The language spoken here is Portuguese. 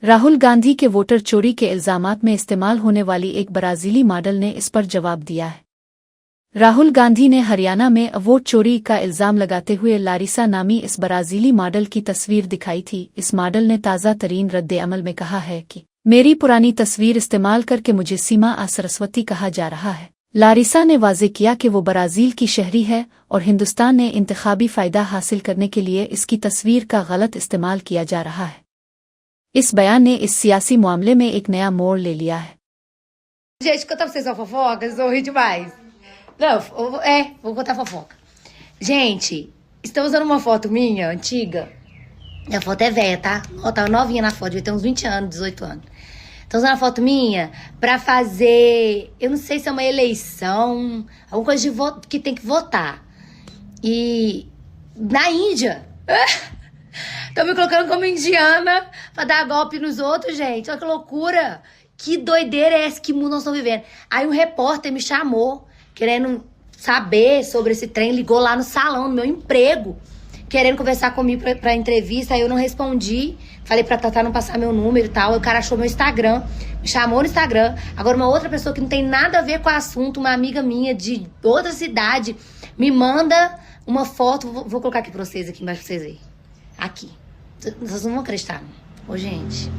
राहुल गांधी के वोटर चोरी के इल्जामात में इस्तेमाल होने वाली एक ब्राजीली मॉडल ने इस पर जवाब दिया है। राहुल गांधी ने हरियाणा में वोट चोरी का इल्जाम लगाते हुए लारिसा नामी इस ब्राजीली मॉडल की तस्वीर दिखाई थी। इस मॉडल ने ताज़ा तरीन रद्द-ए-अमल में कहा है कि मेरी पुरानी तस्वीर इस्तेमाल करके मुझे सीमा सरस्वती कहा जा रहा है। लारिसा ने वाज़े किया कि वो ब्राज़ील की शहरी है और हिंदुस्तान ने इंतखाबी फ़ायदा हासिल करने के लिए इसकी तस्वीर का गलत इस्तेमाल किया जा रहा है। इस बयान ने इस सियासी मामले में एक नया मोड़ ले लिया है। Gente, contar pra vocês uma fofoca, vocês vão rir demais. Não, vou contar fofoca. Gente, estão usando uma foto minha, antiga. A foto é velha, tá? Ó, tava novinha na foto, devia ter uns 20 anos, 18 anos. Estão usando a foto minha pra fazer, eu não sei se é uma eleição, alguma coisa de voto, que tem que votar. E na Índia. Estão me colocando como indiana pra dar golpe nos outros, gente. Olha que loucura. Que doideira é essa que mundo nós estamos vivendo? Aí um repórter me chamou, querendo saber sobre esse trem, ligou lá no salão, no meu emprego, querendo conversar comigo pra entrevista. Aí eu não respondi. Falei pra Tatá não passar meu número e tal. Aí o cara achou meu Instagram, me chamou no Instagram. Agora uma outra pessoa que não tem nada a ver com o assunto, uma amiga minha de outra cidade, me manda uma foto. Vou colocar aqui pra vocês, aqui embaixo pra vocês verem. Aqui. Vocês não vão acreditar. Ô, gente.